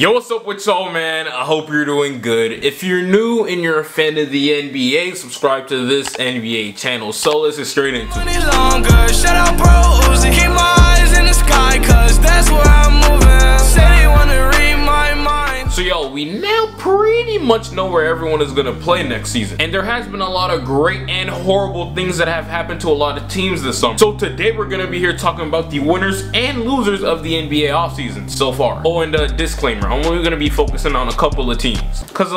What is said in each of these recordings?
Yo, what's up with y'all, man? I hope you're doing good. If you're new and you're a fan of the NBA, subscribe to this NBA channel. So let's get straight into it. Shout out bros, keep my eyes in the sky, cause that's where I'm moving. Say they wanna read my mind. So yo, we now pretty much know where everyone is gonna play next season. And there has been a lot of great and horrible things that have happened to a lot of teams this summer. So today we're gonna be here talking about the winners and losers of the NBA offseason so far. Oh, and a disclaimer, I'm only gonna be focusing on a couple of teams. Cause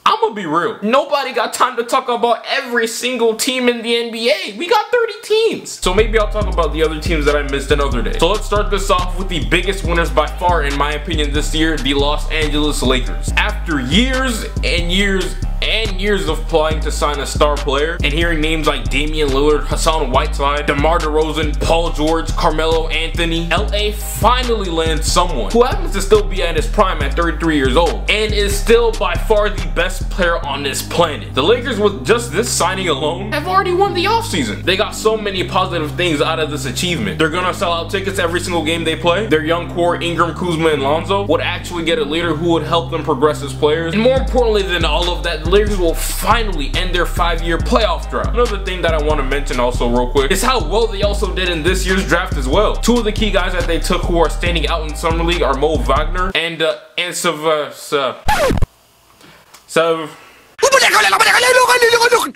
I'm gonna be real, nobody got time to talk about every single team in the NBA. We got 30 teams. So maybe I'll talk about the other teams that I missed another day. So let's start this off with the biggest winners by far, in my opinion, this year, the Los Angeles Lakers. After years and years and years of applying to sign a star player and hearing names like Damian Lillard, Hassan Whiteside, DeMar DeRozan, Paul George, Carmelo Anthony, LA finally lands someone who happens to still be at his prime at 33 years old and is still by far the best player on this planet. The Lakers, with just this signing alone, have already won the offseason. They got so many positive things out of this achievement. They're gonna sell out tickets every single game they play. Their young core, Ingram, Kuzma, and Lonzo, would actually get a leader who would help them progress as players. And more importantly than all of that, the Lakers will finally end their 5-year playoff drought. Another thing that I want to mention also real quick is how well they also did in this year's draft as well. Two of the key guys that they took who are standing out in Summer League are Mo Wagner and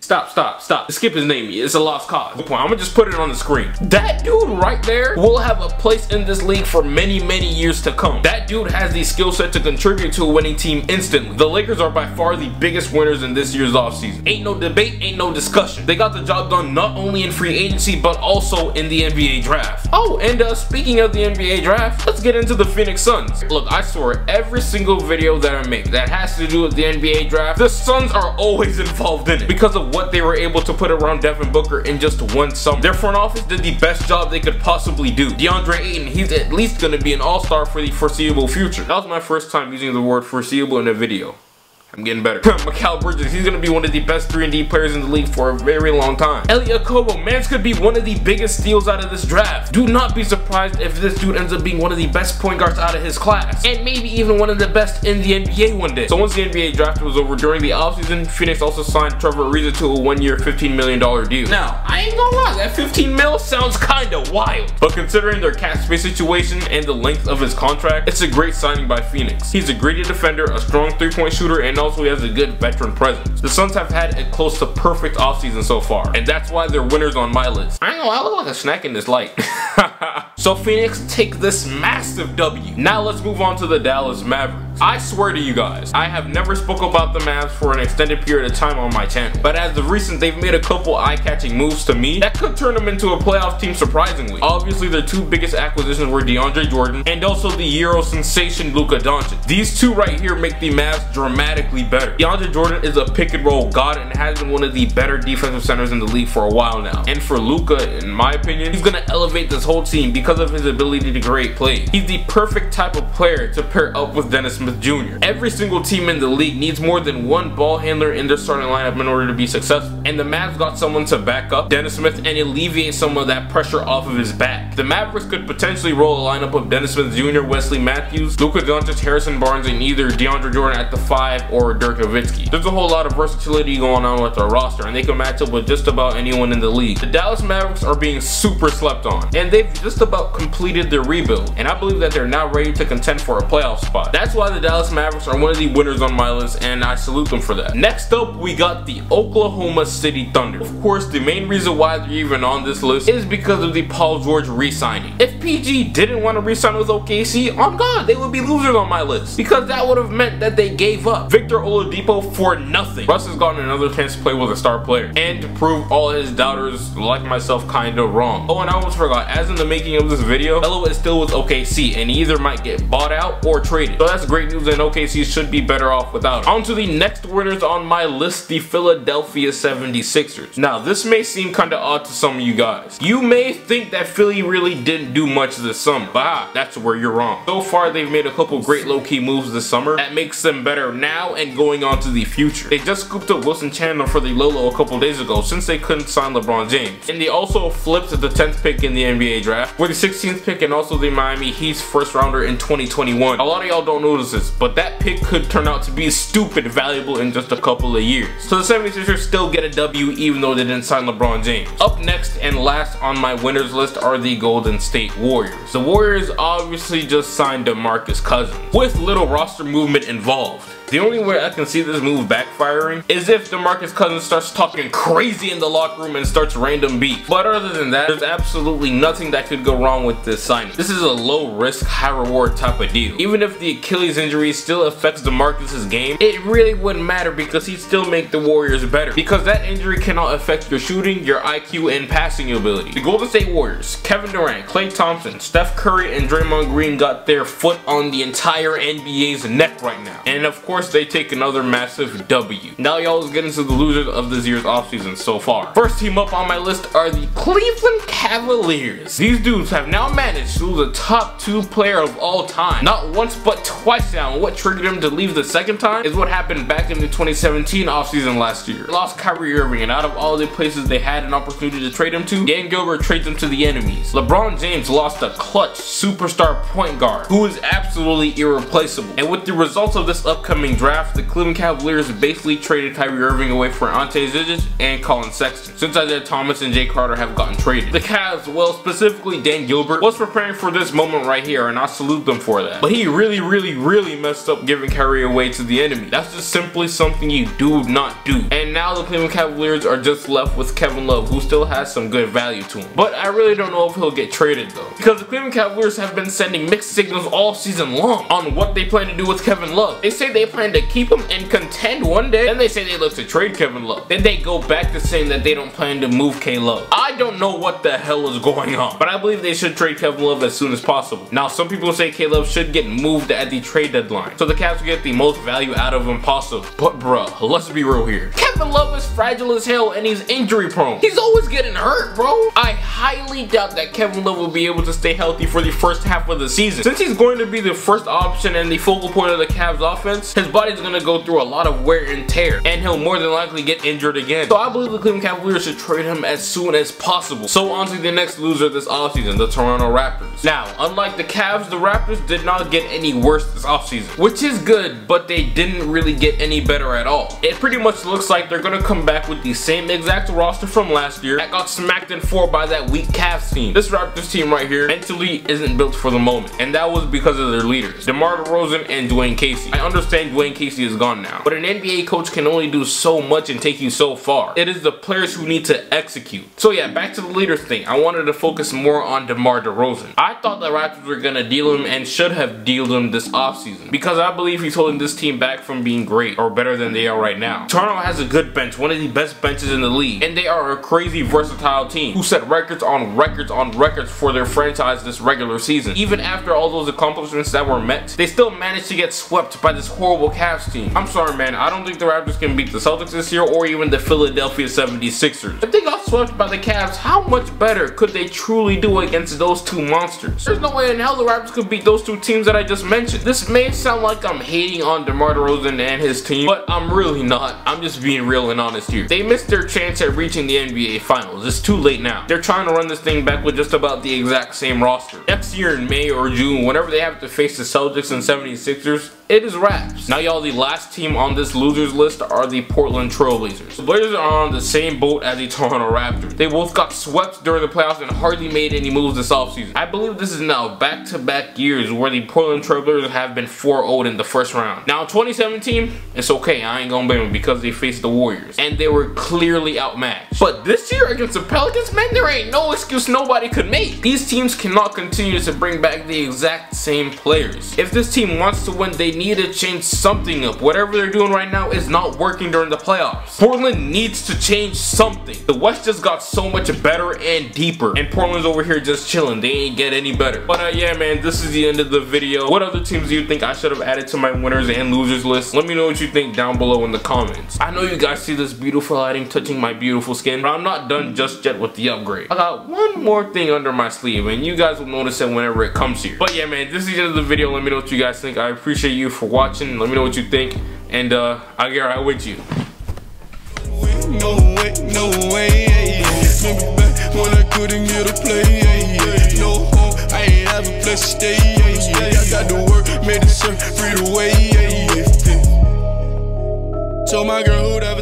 Stop. Skip his name. It's a lost cause. I'm gonna just put it on the screen. That dude right there will have a place in this league for many years to come. That dude has the skill set to contribute to a winning team instantly. The Lakers are by far the biggest winners in this year's offseason. Ain't no debate, ain't no discussion. They got the job done not only in free agency, but also in the NBA draft. Oh, and speaking of the NBA draft, let's get into the Phoenix Suns. Look, I swear, every single video that I make that has to do with the NBA draft, the Suns are always involved in it because of what they were able to put around Devin Booker in just one summer. Their front office did the best job they could possibly do. DeAndre Ayton, he's at least going to be an all-star for the foreseeable future. That was my first time using the word foreseeable in a video. I'm getting better. Mikal Bridges, he's gonna be one of the best 3-and-D players in the league for a very long time. Elie Okobo, mans could be one of the biggest steals out of this draft. Do not be surprised if this dude ends up being one of the best point guards out of his class, and maybe even one of the best in the NBA one day. So once the NBA draft was over during the offseason, Phoenix also signed Trevor Ariza to a 1-year, $15 million deal. Now, I ain't gonna lie, that 15 mil sounds kinda wild, but considering their cap space situation and the length of his contract, it's a great signing by Phoenix. He's a gritty defender, a strong 3-point shooter, and also he has a good veteran presence. The Suns have had a close to perfect offseason so far, and that's why they're winners on my list. I know, I look like a snack in this light. So Phoenix take this massive W. Now let's move on to the Dallas Mavericks. I swear to you guys, I have never spoke about the Mavs for an extended period of time on my channel, but as of recent, they've made a couple eye-catching moves to me that could turn them into a playoff team surprisingly. Obviously, their two biggest acquisitions were DeAndre Jordan and also the Euro sensation Luka Doncic. These two right here make the Mavs dramatically better. DeAndre Jordan is a pick-and-roll god and has been one of the better defensive centers in the league for a while now. And for Luka, in my opinion, he's gonna elevate this whole team because of his ability to create plays. He's the perfect type of player to pair up with Dennis Smith Jr. Every single team in the league needs more than one ball handler in their starting lineup in order to be successful. And the Mavs got someone to back up Dennis Smith and alleviate some of that pressure off of his back. The Mavericks could potentially roll a lineup of Dennis Smith Jr., Wesley Matthews, Luka Doncic, Harrison Barnes, and either DeAndre Jordan at the 5 or Dirk Nowitzki. There's a whole lot of versatility going on with their roster, and they can match up with just about anyone in the league. The Dallas Mavericks are being super slept on, and they've just about completed their rebuild, and I believe that they're now ready to contend for a playoff spot. That's why the Dallas Mavericks are one of the winners on my list, and I salute them for that. Next up, we got the Oklahoma City Thunder. Of course, the main reason why they're even on this list is because of the Paul George re-signing. If PG didn't want to re-sign with OKC, on God, they would be losers on my list, because that would have meant that they gave up Victor Oladipo for nothing. Russ has gotten another chance to play with a star player and to prove all his doubters like myself kinda wrong. Oh, and I almost forgot, as in the making of this video, Melo is still with OKC and he either might get bought out or traded. So that's great news, and OKC should be better off without him. On to the next winners on my list, the Philadelphia 76ers. Now, this may seem kinda odd to some of you guys. You may think that Philly really didn't do much this summer, but that's where you're wrong. So far, they've made a couple great low-key moves this summer that makes them better now and going on to the future. They just scooped up Wilson Chandler for the Lolo a couple days ago since they couldn't sign LeBron James. And they also flipped the 10th pick in the NBA draft with the 16th pick and also the Miami Heat's first rounder in 2021. A lot of y'all don't know this resources, but that pick could turn out to be stupid valuable in just a couple of years. So the 76ers still get a W even though they didn't sign LeBron James. Up next and last on my winners list are the Golden State Warriors. The Warriors obviously just signed DeMarcus Cousins with little roster movement involved. The only way I can see this move backfiring is if DeMarcus Cousins starts talking crazy in the locker room and starts random beef. But other than that, there's absolutely nothing that could go wrong with this signing. This is a low risk, high reward type of deal. Even if the Achilles injury still affects DeMarcus's game, it really wouldn't matter because he'd still make the Warriors better. Because that injury cannot affect your shooting, your IQ, and passing ability. The Golden State Warriors, Kevin Durant, Klay Thompson, Steph Curry, and Draymond Green got their foot on the entire NBA's neck right now. And of course, they take another massive W. Now y'all let's get into the losers of this year's offseason so far. First team up on my list are the Cleveland Cavaliers. These dudes have now managed to lose a top 2 player of all time. Not once but twice now, and what triggered them to leave the second time is what happened back in the 2017 offseason last year. They lost Kyrie Irving, and out of all the places they had an opportunity to trade him to, Dan Gilbert trades them to the enemies. LeBron James lost a clutch superstar point guard who is absolutely irreplaceable. And with the results of this upcoming draft, the Cleveland Cavaliers basically traded Kyrie Irving away for Ante Zizic and Colin Sexton, since Isaiah Thomas and Jay Carter have gotten traded. The Cavs, well specifically Dan Gilbert, was preparing for this moment right here, and I salute them for that. But he really messed up giving Kyrie away to the enemy. That's just simply something you do not do. And now the Cleveland Cavaliers are just left with Kevin Love, who still has some good value to him. But I really don't know if he'll get traded though, because the Cleveland Cavaliers have been sending mixed signals all season long on what they plan to do with Kevin Love. They say they plan to keep him and contend one day, then they say they look to trade Kevin Love, then they go back to saying that they don't plan to move K-Love. I don't know what the hell is going on, but I believe they should trade Kevin Love as soon as possible. Now some people say K-Love should get moved at the trade deadline, so the Cavs will get the most value out of him possible. But bruh, let's be real here. Kevin Love is fragile as hell and he's injury prone. He's always getting hurt, bro. I highly doubt that Kevin Love will be able to stay healthy for the first half of the season. Since he's going to be the first option and the focal point of the Cavs offense, his body's gonna go through a lot of wear and tear, and he'll more than likely get injured again. So I believe the Cleveland Cavaliers should trade him as soon as possible. So on to the next loser this offseason, the Toronto Raptors. Now, unlike the Cavs, the Raptors did not get any worse this offseason, which is good, but they didn't really get any better at all. It pretty much looks like they're gonna come back with the same exact roster from last year that got smacked in 4 by that weak Cavs team. This Raptors team right here mentally isn't built for the moment, and that was because of their leaders, DeMar DeRozan and Dwayne Casey. I understand Dwayne Casey is gone now, but an NBA coach can only do so much and take you so far. It is the players who need to execute. So yeah, back to the leaders thing. I wanted to focus more on DeMar DeRozan. I thought the Raptors were gonna deal him and should have dealed him this offseason, because I believe he's holding this team back from being great or better than they are right now. Toronto has a good bench, one of the best benches in the league, and they are a crazy versatile team who set records on records for their franchise this regular season. Even after all those accomplishments that were met, they still managed to get swept by this horrible Cavs team. I'm sorry man, I don't think the Raptors can beat the Celtics this year or even the Philadelphia 76ers. If they got swept by the Cavs, how much better could they truly do against those two monsters? There's no way in hell the Raptors could beat those two teams that I just mentioned. This may sound like I'm hating on DeMar DeRozan and his team, but I'm really not. I'm just being real and honest here. They missed their chance at reaching the NBA Finals. It's too late now. They're trying to run this thing back with just about the exact same roster. Next year in May or June, whenever they have to face the Celtics and 76ers, it is wraps. Now y'all, the last team on this losers list are the Portland Trailblazers. The Blazers are on the same boat as the Toronto Raptors. They both got swept during the playoffs and hardly made any moves this offseason. I believe this is now back-to-back years where the Portland Trailblazers have been 4-0 in the first round. Now in 2017, it's okay, I ain't gonna blame them because they faced the Warriors and they were clearly outmatched. But this year against the Pelicans, man, there ain't no excuse nobody could make. These teams cannot continue to bring back the exact same players. If this team wants to win, they need to change something up. Whatever they're doing right now is not working during the playoffs. Portland needs to change something. The West just got so much better and deeper, and Portland's over here just chilling. They ain't get any better. But yeah man, this is the end of the video. What other teams do you think I should have added to my winners and losers list? Let me know what you think down below in the comments. I know you guys see this beautiful lighting touching my beautiful skin, but I'm not done just yet with the upgrade. I got one more thing under my sleeve, and you guys will notice it whenever it comes here. But yeah man, this is the end of the video. Let me know what you guys think. I appreciate you for watching. Let me know what you think, and I'll get right with you. No way, yeah. Remember back when I couldn't get a play, yeah. No hope, I ain't have a place to stay. I got the work, made the surf, free the way. Told my girl who that